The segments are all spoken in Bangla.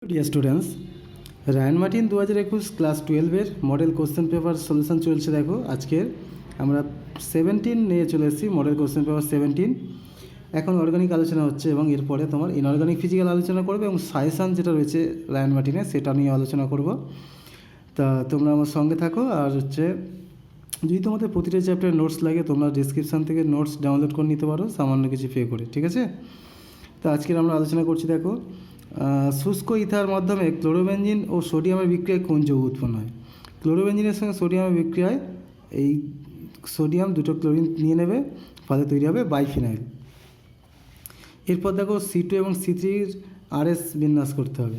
Deer students, Ryan Martin 2021 class 12-এর মডেল কোশ্চেন পেপার সলিউশন চলছে। দেখো, আজকের আমরা 17 নিয়ে চলে এসেছি, মডেল কোশ্চেন পেপার 17। এখন অর্গানিক আলোচনা হচ্ছে এবং এরপরে তোমার ইনঅর্গানিক ফিজিক্যাল আলোচনা করবে এবং সাজেশান যেটা রয়েছে রায়ান মার্টিনের সেটা নিয়ে আলোচনা করব। তা তোমরা আমার সঙ্গে থাকো। আর যদি তোমাদের প্রতিটা চ্যাপ্টারের নোটস লাগে তোমরা ডিসক্রিপশান থেকে নোটস ডাউনলোড করে নিতে পারো সামান্য কিছু পে করে, ঠিক আছে? তো আজকের আমরা আলোচনা করছি। দেখো, শুষ্ক ইথার মাধ্যমে ক্লোরোবেঞ্জিন ও সোডিয়ামের বিক্রিয়ায় কোন যৌগ উৎপন্ন হয়? ক্লোরোবেঞ্জিনের সঙ্গে সোডিয়ামের বিক্রিয়ায় এই সোডিয়াম দুটো ক্লোরিন নিয়ে নেবে, ফলে তৈরি হবে বাইফিনাইল। এরপর দেখো, C2 এবং C3-র RS বিন্যাস করতে হবে।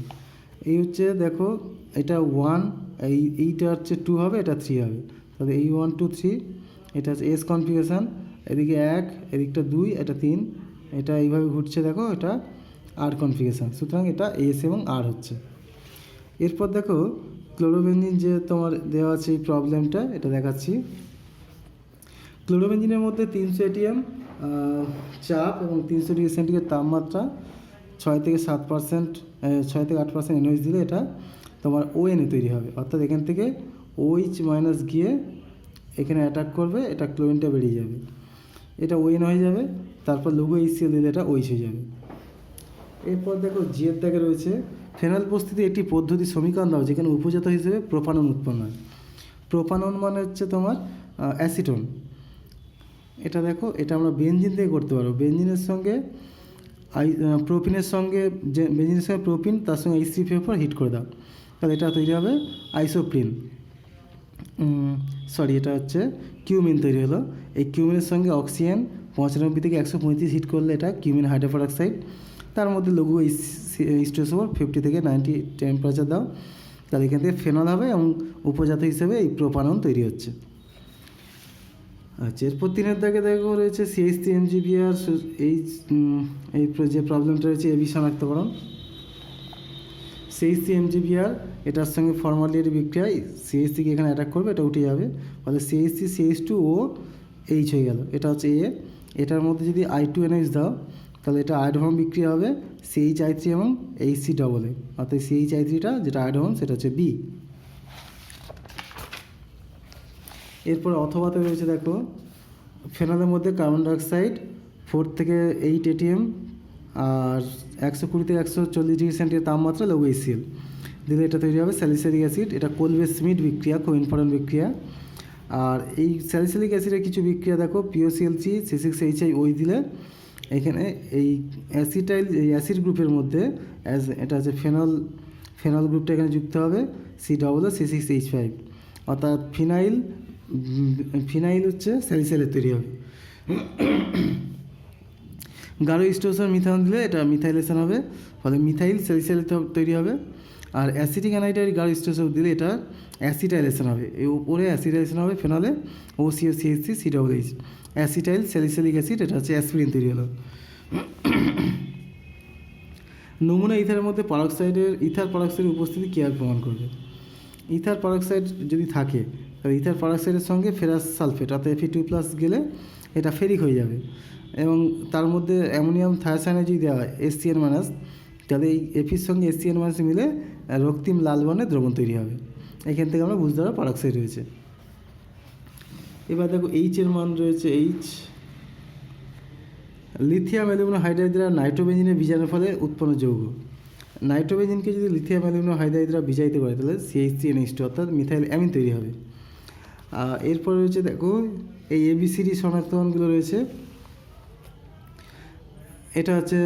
এই হচ্ছে, দেখো এটা 1, এইটা হচ্ছে 2 হবে, এটা 3 হবে, তাহলে এই 1 2 3 এটা হচ্ছে S কনফিগারেশান, এদিকে 1, এদিকটা 2, এটা 3, এটা এইভাবে ঘুরছে, দেখো এটা R কনফিগারেশান, সুতরাং এটা S এবং R হচ্ছে। এরপর দেখো, ক্লোরোবেঞ্জিন যে তোমার দেওয়া আছে এই প্রবলেমটা, এটা দেখাচ্ছি। ক্লোরোবেঞ্জিনের মধ্যে 300 ATM চাপ এবং 300 ডিগ্রি সেন্টিগ্রেড তাপমাত্রা, 6 থেকে 7%, 6 থেকে 8% NOH দিলে এটা তোমার ON তৈরি হবে। অর্থাৎ এখান থেকে OH মাইনাস গিয়ে এখানে অ্যাটাক করবে, এটা ক্লোরিনটা বেরিয়ে যাবে, এটা ON হয়ে যাবে। তারপর লঘু HCl দিলে এটা OH হয়ে যাবে। এরপর দেখো, জিয়ের দাগে রয়েছে ফেনল প্রস্তুতি একটি পদ্ধতি সমীকরণ দাও যেখানে উপজাত হিসেবে প্রোপানন উৎপন্ন হয়। প্রোপানন মানে হচ্ছে তোমার অ্যাসিটোন। এটা দেখো, এটা আমরা বেনজিন দিয়ে করতে পারবো। বেনজিনের সঙ্গে প্রোপিনের সঙ্গে, যে বেনজিনের সঙ্গে প্রোপিন, তার সঙ্গে H3PO4 হিট করে দাও, তাহলে এটা তৈরি হবে আইসোপ্রিন, এটা হচ্ছে কিউমিন তৈরি হলো। এই কিউমিনের সঙ্গে অক্সিজেন 95 থেকে 135 হিট করলে এটা কিউমিন হাইড্রোপারঅক্সাইড। তার মধ্যে লঘু H2SO4 50 থেকে 90 টেম্পারেচার দাও, তাহলে এখান থেকে ফেনল হবে এবং উপজাত হিসেবে এই প্রোপানন তৈরি হচ্ছে। আচ্ছা, এরপর 3-এর দাগে দেখো রয়েছে CH3MgBr। এই যে প্রবলেমটা রয়েছে এবি শনাক্তকরণ। CH3MgBr এটার সঙ্গে ফর্মালিন বিক্রিয়ায় CH3 কে এখানে অ্যাটাক করবে, এটা উঠে যাবে, ফলে CH3 CH2O H হয়ে গেল, এটা হচ্ছে A। এটার মধ্যে যদি I2NH দাও তাহলে এটা আয়োডোফর্ম বিক্রিয়া হবে CHI3 এবং HCAA, অর্থাৎ CHI3টা যেটা আয়োডোফর্ম সেটা হচ্ছে B। এরপর অথবাতে রয়েছে, দেখো ফেনলের মধ্যে কার্বন ডাইঅক্সাইড 4 থেকে 8 ATM আর 120 থেকে 140 ডিগ্রি সেন্টিগ্রেড তাপমাত্রা, লঘু HCl দিলে এটা তৈরি হবে স্যালিসিলিক অ্যাসিড। এটা কোলবে স্মিথ বিক্রিয়া, খুব ইম্পর্টেন্ট বিক্রিয়া। আর এই স্যালিসিলিক অ্যাসিডের কিছু বিক্রিয়া দেখো, POCl3 C6HIOH দিলে এখানে এই অ্যাসিড গ্রুপের মধ্যে এটা হচ্ছে ফেনল গ্রুপটা এখানে যুক্ত হবে C6H5, অর্থাৎ ফিনাইল হচ্ছে স্যালিসাইলের তৈরি হবে। গাঢ় স্টোসর মিথানল দিলে এটা মিথাইলেশন হবে, ফলে মিথাইল স্যালিসাইল তৈরি হবে। আর অ্যাসিটিক অ্যানাইডাইড গাঢ় স্টোসর দিলে এটা অ্যাসিটাইলেশন হবে, এই উপরে অ্যাসিটাইলেশন হবে ফেনলে OCOCH3COH, অ্যাসিটাইল স্যালিসাইলিক অ্যাসিড, এটা হচ্ছে অ্যাসপিরিন তৈরি হলো। নমুনা ইথারের মধ্যে ইথার পারক্সাইডের উপস্থিতি কী আর প্রমাণ করবে? ইথার পারক্সাইড যদি থাকে তাহলে ইথার পারক্সাইডের সঙ্গে ফেরাস সালফেট অর্থাৎ Fe2+ গেলে এটা ফেরিক হয়ে যাবে, এবং তার মধ্যে অ্যামোনিয়াম থায়োসায়ানাইড যদি দেওয়া হয় SCN-, তাহলে এই এফির সঙ্গে SCN- মিলে রক্তিম লাল বর্ণের দ্রবণ তৈরি হবে। এখান থেকে আমরা বুঝতে পারবো পারক্সাইড রয়েছে। এবার দেখো, H-এর মান রয়েছে H। লিথিয়াম অ্যালুমিনিয়াম হাইড্রাইড দ্বারা নাইট্রোবেঞ্জিনের বিজানোর ফলে উৎপন্ন যৌগ। নাইট্রোবেঞ্জিনকে যদি লিথিয়াম অ্যালুমিনিয়াম হাইড্রাইড দ্বারা বিজাইতে করে তাহলে CH3NH2 অর্থাৎ মিথাইল অ্যামিন তৈরি হবে। এরপর রয়েছে, দেখো এই ABCD শনাক্তকরণগুলো রয়েছে। এটা হচ্ছে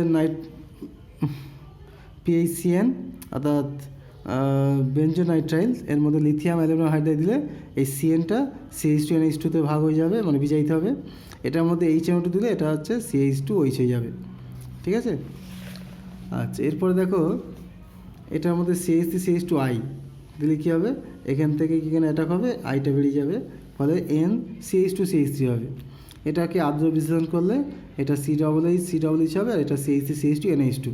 PHCN অর্থাৎ বেঞ্জোনাইট্রাইল, এর মধ্যে লিথিয়াম অ্যালুমিনিয়াম হাইড্রাইড দিলে এই CN-টা CH2NH2-তে ভাগ হয়ে যাবে, মানে বিজাইতে হবে। এটার মধ্যে HNO2 দিলে এটা হচ্ছে CH2OH হয়ে যাবে, ঠিক আছে? আচ্ছা, এরপরে দেখো এটার মধ্যে CH3CH2I দিলে কী হবে, এখান থেকে এখানে অ্যাটাক হবে, আইটা বেরিয়ে যাবে, ফলে NCH2CH3 হবে। এটাকে আর্দ্র বিশ্লেষণ করলে এটা COOH হবে, আর এটা CH3CH2NH2,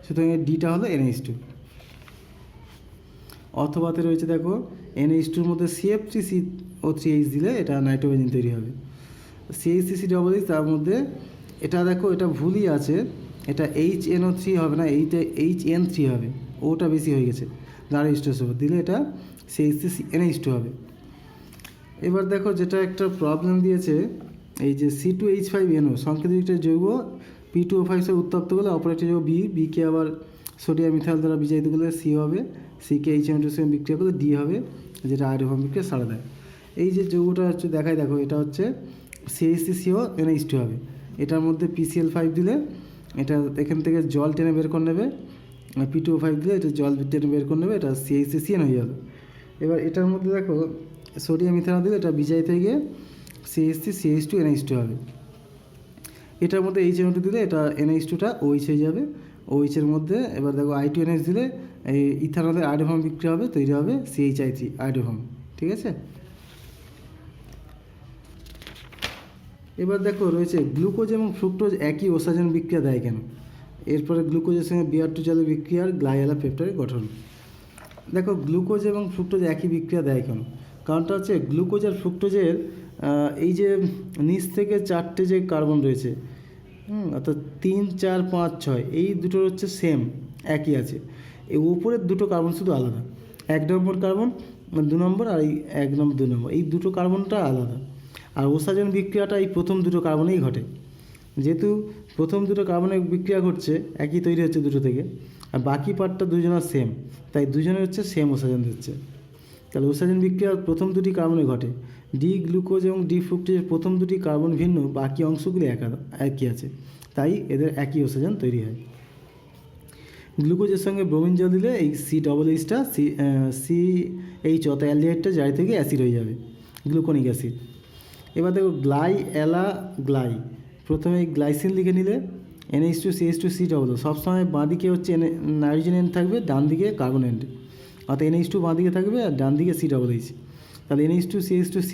সুতরাং ডিটা হলো NH2। অথবাতে রয়েছে, দেখো NH2-র মধ্যে CF3CO3H দিলে এটা নাইট্রোবেঞ্জিন তৈরি হবে। CH3COOH, তার মধ্যে এটা দেখো এটা ভুলই আছে, এটা HNO3 হবে না, এইটা HN3 হবে, ওটা বেশি হয়ে গেছে, গাঢ় স্টোসহ দিলে এটা CH3NH2 হবে। এবার দেখো যেটা একটা প্রবলেম দিয়েছে, এই যে C2H5NO সংকেতিক একটা যৌগ P2O5 সে উত্তপ্ত করলে অপর একটি যৌগ বিকে আবার সোডিয়াম মিথাইল দ্বারা বিজায়িত করলে সি হবে, সিকে HNO2 সঙ্গে বিক্রিয়া করলে ডি হবে, যেটা আয়রোফর্ম বিক্রিয়া সারা দেয়। এই যে যৌগটা হচ্ছে দেখায়, দেখো এটা হচ্ছে CH3CONH2 হবে। এটার মধ্যে PCl5 দিলে এটা এখান থেকে জল টেনে বের করে নেবে, P2O5 দিলে এটা জল টেনে বের করে নেবে, এটা CH3CN হয়ে যাবে। এবার এটার মধ্যে দেখো সোডিয়াম মিথাইল দিলে এটা বিজায়িত হয়ে গিয়ে CH3CH2NH2 হবে। এটার মধ্যে HNO2 দিলে এটা NH2টা OH হয়ে যাবে, OH এর মধ্যে এবার দেখো I2NH দিলে এই ইথানলের আয়োডোফর্ম বিক্রিয়া হবে, তৈরি হবে CHI3 আয়োডোফর্ম। ঠিক আছে, এবার দেখো রয়েছে গ্লুকোজ এবং ফ্রুক্টোজ একই ওসাজেন বিক্রিয়া দেয় কেন। এরপরে গ্লুকোজের সঙ্গে Br2 জলের বিক্রিয়ার গ্লাইয়ালা পেপটাইডের গঠন। দেখো গ্লুকোজ এবং ফ্রুক্টোজ একই বিক্রিয়া দেয় কেন, কারণটা হচ্ছে গ্লুকোজ আর ফ্রুক্টোজের এই যে নিচ থেকে 4টে যে কার্বন রয়েছে, অর্থাৎ 3, 4, 5, 6 এই দুটোর হচ্ছে সেম একই আছে, এই উপরের দুটো কার্বন শুধু আলাদা, 1 নম্বর কার্বন 2 নম্বর আর এই 1 নম্বর 2 নম্বর এই দুটো কার্বনটা আলাদা। আর ওসাজন বিক্রিয়াটা এই প্রথম দুটো কার্বনেই ঘটে, যেহেতু প্রথম দুটো কার্বনের বিক্রিয়া ঘটছে একই তৈরি হচ্ছে দুটো থেকে, আর বাকি পার্টটা দুজনের সেম, তাই দুজনের হচ্ছে সেম ওসাজন দিচ্ছে। তাহলে ওসাজন বিক্রিয়া প্রথম দুটি কার্বনে ঘটে, ডি গ্লুকোজ এবং ডি ফ্রুক্টোজের প্রথম দুটি কার্বন ভিন্ন, বাকি অংশগুলি একই আছে, তাই এদের একই ওসাজন তৈরি হয়। গ্লুকোজের সঙ্গে ব্রোমিন জল দিলে এই COOHটা CH অর্থাৎ অ্যালডিহাইডটা জারি থেকে অ্যাসিড হয়ে যাবে, গ্লুকোনিক অ্যাসিড। এবার দেখো গ্লাই, প্রথমে গ্লাইসিন লিখে নিলে NH2CH2C সবসময় বাঁ দিকে হচ্ছে নাইট্রোজেন এন্ড থাকবে, ডান দিকে কার্বন এন্ড, অর্থাৎ NH2 বাঁ দিকে থাকবে আর ডান দিকে COOH। তাহলে NH2CH2C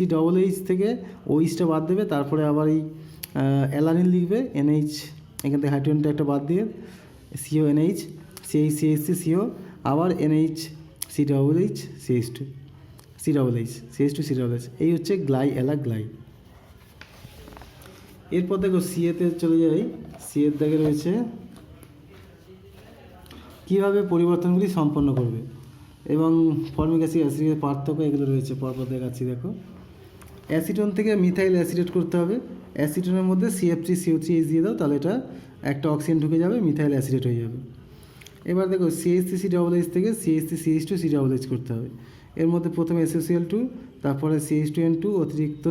থেকে OHটা বাদ দেবে, তারপরে আবার এই অ্যালানিন লিখবে, NH এখান থেকে হাইড্রোজেনটা একটা বাদ দিয়ে CONH CH3CO আবার NH COOH CH2COOH এই হচ্ছে গ্লাই। এরপর দেখো সিএতে চলে যাই, সিএর দাগে রয়েছে কীভাবে পরিবর্তনগুলি সম্পন্ন করবে এবং ফর্মিক অ্যাসিড অ্যাসিডের পার্থক্য, এগুলো রয়েছে পরপর দেখাচ্ছি। দেখো অ্যাসিটন থেকে মিথাইল অ্যাসিডেট করতে হবে, অ্যাসিটনের মধ্যে CF3CO3H দিয়ে দাও, তাহলে এটা একটা অক্সিজেন ঢুকে যাবে, মিথাইল অ্যাসিডেট হয়ে যাবে। এবার দেখো CH3COOH থেকে CH3CH2COOH করতে হবে, এর মধ্যে প্রথমে SOCl2, তারপরে CH2N2 অতিরিক্ত,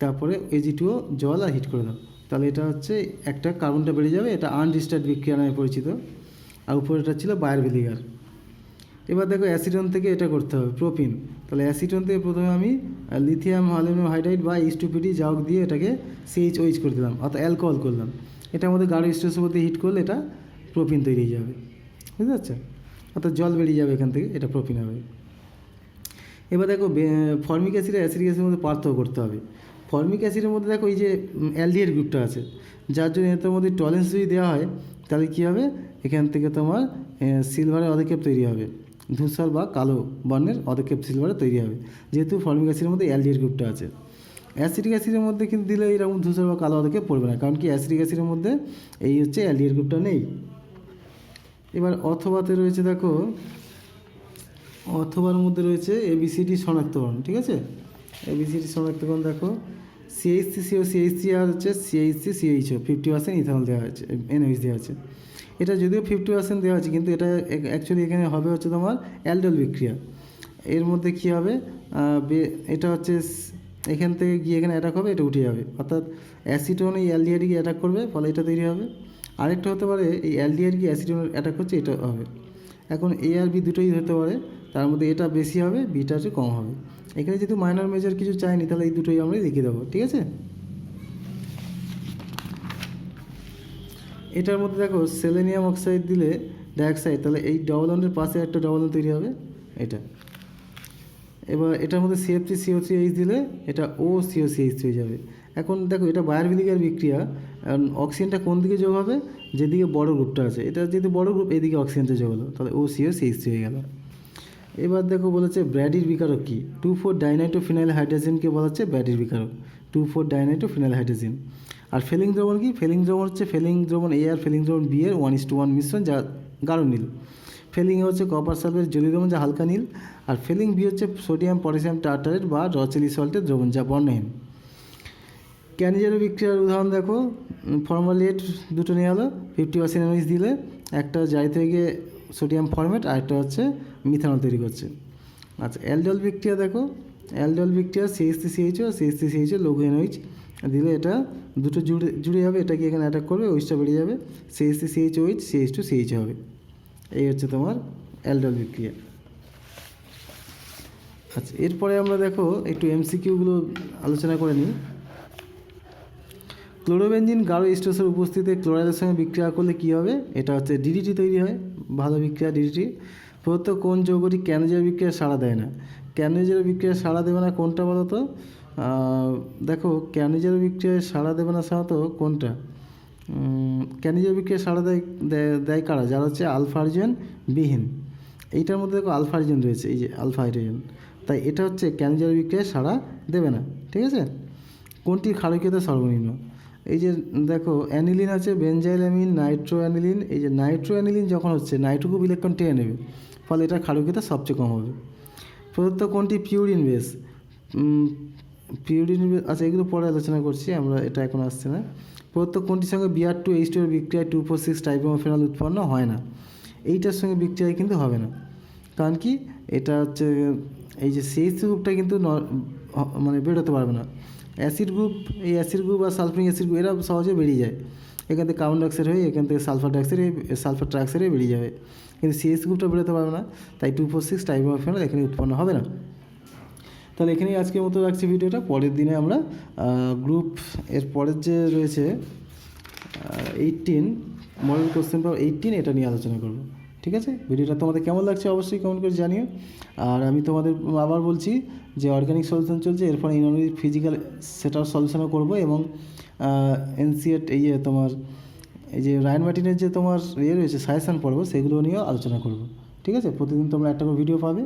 তারপরে Ag2O জল আর হিট করে দাও, তাহলে এটা হচ্ছে একটা কার্বনটা বেড়ে যাবে, এটা আনডিস্টার্ড বিক্রিয়া নামে পরিচিত, আর উপরে এটা ছিল বায়ার ভিনিগার। এবার দেখো অ্যাসিটন থেকে এটা করতে হবে প্রোপিন, তাহলে অ্যাসিটন থেকে প্রথমে আমি লিথিয়াম অ্যালুমিনিয়াম হাইড্রাইড বা H2PD যৌগ দিয়ে এটাকে CHOH করে দিলাম, অর্থাৎ অ্যালকোহল করলাম, এটার মধ্যে গাঢ় স্টোসের মধ্যে হিট করলে এটা প্রোপিন তৈরি হয়ে যাবে, বুঝতে পারছো, অর্থাৎ জল বেরিয়ে যাবে এখান থেকে, এটা প্রোপিন হবে। এবার দেখো ফর্মিক অ্যাসিড আর অ্যাসিডিক অ্যাসিডের মধ্যে পার্থক্য করতে হবে। ফর্মিক অ্যাসিডের মধ্যে দেখো এই যে অ্যালডিহাইড গ্রুপটা আছে, যার জন্য এটার মধ্যে টলেন্স যদি দেওয়া হয় তাহলে কী হবে, এখান থেকে তোমার সিলভারের অধিক্ষেপ তৈরি হবে, ধূসর বা কালো বর্ণের অধিক্ষেপ সিলভারের তৈরি হবে, যেহেতু ফর্মিক অ্যাসিডের মধ্যে অ্যালডিহাইড গ্রুপটা আছে। অ্যাসিডিক অ্যাসিডের মধ্যে কিন্তু দিলে এরকম ধূসর বা কালো অধিক্ষেপ পড়বে না, কারণ কি অ্যাসিডিক অ্যাসিডের মধ্যে এই হচ্ছে অ্যালডিহাইড গ্রুপটা নেই। এবার অথবাতে রয়েছে, দেখো অথবার মধ্যে রয়েছে ABCD শনাক্তকরণ, ঠিক আছে, ABCD শনাক্তকরণ দেখো CH3CO CH3 আর হচ্ছে CH3CHO 50% ইথানল দেওয়া আছে, NOH দেওয়া আছে, এটা যদিও 50% দেওয়া আছে, কিন্তু এটা অ্যাকচুয়ালি এখানে হবে হচ্ছে তোমার অ্যালডোল বিক্রিয়া। এর মধ্যে কী হবে, এটা হচ্ছে এখান থেকে গিয়ে এখানে অ্যাটাক হবে, এটা উঠে যাবে, অর্থাৎ অ্যাসিটোন এই অ্যালডিহাইডকে অ্যাটাক করবে, ফলে এটা তৈরি হবে। আরেকটা হতে পারে এই অ্যালডিহাইড কি অ্যাসিটোন অ্যাটাক করছে, এটা হবে। এখন A আর B দুটোই হতে পারে, তার মধ্যে এটা বেশি হবে, বিটা হচ্ছে কম হবে। এখানে যেহেতু মাইনর মেজর কিছু চাইনি, তাহলে এই দুটোই আমরা লিখে দেবো, ঠিক আছে। এটার মধ্যে দেখো সেলেনিয়াম অক্সাইড দিলে ডাইঅক্সাইড, তাহলে এই ডবল বন্ডের পাশে একটা ডবল বন্ড তৈরি হবে, এটা। এবার এটার মধ্যে CF3CO3H দিলে এটা OCOCH হয়ে যাবে। এখন দেখো এটা বায়ার ভিনিগার বিক্রিয়া, অক্সিজেনটা কোন দিকে যোগ হবে, যেদিকে বড় গ্রুপটা আছে, এটা যেহেতু বড় গ্রুপ এদিকে অক্সিজেনটা যোগ হলো, তাহলে OCOCH হয়ে গেল। এবার দেখো বলেছে ব্র্যাডির বিকারক কী, 2,4-ডাইনাইট্রোফিনাইল হাইড্রোজেনকে বলা হচ্ছে ব্র্যাডির বিকারক, 2,4-ডাইনাইট্রোফিনাইল হাইড্রোজেন। আর ফেলিং দ্রবণ কি, ফেলিং দ্রবণ হচ্ছে ফেলিং দ্রবণ A আর ফেলিং দ্রবণ B এর 1:1 মিশ্রণ, যা গাঢ় নীল। ফেলিং হচ্ছে কপার সালফেট জলীয় দ্রবণ যা হালকা নীল, আর ফেলিং বি হচ্ছে সোডিয়াম পটাশিয়াম টার্টারেট বা রচেলি সল্টের দ্রবণ যা বর্ণহীন। ক্যানিজারো বিক্রিয়ার উদাহরণ দেখো, ফর্মালেট দুটো নেওয়া হলো, 50% NaOH দিলে একটা জারি থেকে সোডিয়াম ফরমেট আর একটা হচ্ছে মিথানল তৈরি করছে। আচ্ছা, অ্যালডল বিক্রিয়া দেখো, অ্যালডল বিক্রিয়া CH3CHO আর CH3CHO লঘু NaOH দিলে এটা দুটো জুড়ে যাবে, এটাকে এখানে অ্যাটাক করবে, ওইচটা বেরিয়ে যাবে, CH3CHOH CH2CH হবে। এই হচ্ছে তোমার অ্যালডল বিক্রিয়া। আচ্ছা, এরপরে আমরা দেখো একটু MCQগুলো আলোচনা করে নিই। ক্লোরোবেনজিন গাঢ় স্ট্রেসের উপস্থিতিতে ক্লোরাইডের সঙ্গে বিক্রিয়া করলে কী হবে? এটা হচ্ছে DDT তৈরি হয়, ভালো বিক্রিয়া DDT। প্রদত্ত কোন যৌগটি ক্যানোজার বিক্রিয়া সাড়া দেয় না? ক্যানোজার বিক্রিয়া সাড়া দেবে না কোনটা বলো তো? দেখো, ক্যানোজার বিক্রিয়ায় সাড়া দেবে না সাধারণত কোনটা? ক্যানোজার বিক্রিয়া সাড়া দেয় কারা? যারা হচ্ছে আলফা হাইড্রোজেন বিহীন। এইটার মধ্যে দেখো আলফা হাইড্রোজেন রয়েছে, এই যে আলফা হাইড্রোজেন, তাই এটা হচ্ছে ক্যানোজার বিক্রিয়ায় সাড়া দেবে না। ঠিক আছে? কোনটির ক্ষারকীয়তা সর্বনিম্ন? এই যে দেখো, অ্যানিলিন আছে, বেনজাইলামিন, নাইট্রো অ্যানিলিন। এই যে নাইট্রো অ্যানিলিন যখন হচ্ছে নাইট্রো গ্রুপ ইলেকট্রন টেনে নেবে, ফলে এটার ক্ষারকীয়তা সবচেয়ে কম হবে। প্রদত্ত কোনটি পিউরিন বেস? পিউরিন বেস, আচ্ছা এগুলো পরে আলোচনা করছি আমরা, এটা এখন আসছে না। প্রদত্ত কোনটির সঙ্গে Br2H2 এর বিক্রিয়ায় 2,4,6 ট্রাইব্রোমোফেনল উৎপন্ন হয় না? এইটার সঙ্গে বিক্রিয়ায় কিন্তু হবে না, কারণ কি এটা হচ্ছে এই যে CH3 গ্রুপটা কিন্তু মানে বেরোতে পারবে না। অ্যাসিড গ্রুপ, এই অ্যাসিড গ্রুপ আর সালফারিক অ্যাসিড গ্রুপ এরা সহজে বেরিয়ে যায়, এখান থেকে কার্বন ডাইঅক্সাইড হয়ে এখান থেকে সালফার ট্রাইঅক্সাইড বেরিয়ে যাবে, কিন্তু CH গ্রুপটা বেরোতে পারবে না, তাই 2,4,6 ট্রাইব্রোমোফেনল এখানে উৎপন্ন হবে না। তাহলে এখানেই আজকের মতো রাখছি ভিডিওটা। পরের দিনে আমরা গ্রুপ এর পরের যে রয়েছে 18 মডেল কোশ্চেন পেপার 18 এটা নিয়ে আলোচনা করব। ঠিক আছে? ভিডিওটা তোমাদের কেমন লাগছে অবশ্যই কমেন্ট করে জানিও। আর আমি তোমাদের আবার বলছি যে অর্গানিক সলিউশন চলছে, এরপর ইনঅর্গানিক ফিজিক্যাল সেটাও সলিউশনও করবো, এবং NCERT তোমার এই যে রায়ান মার্টিনের যে তোমার রয়েছে সাজেশন পড়বো, সেগুলো নিয়েও আলোচনা করব। ঠিক আছে? প্রতিদিন তোমরা একটা করে ভিডিও পাবে।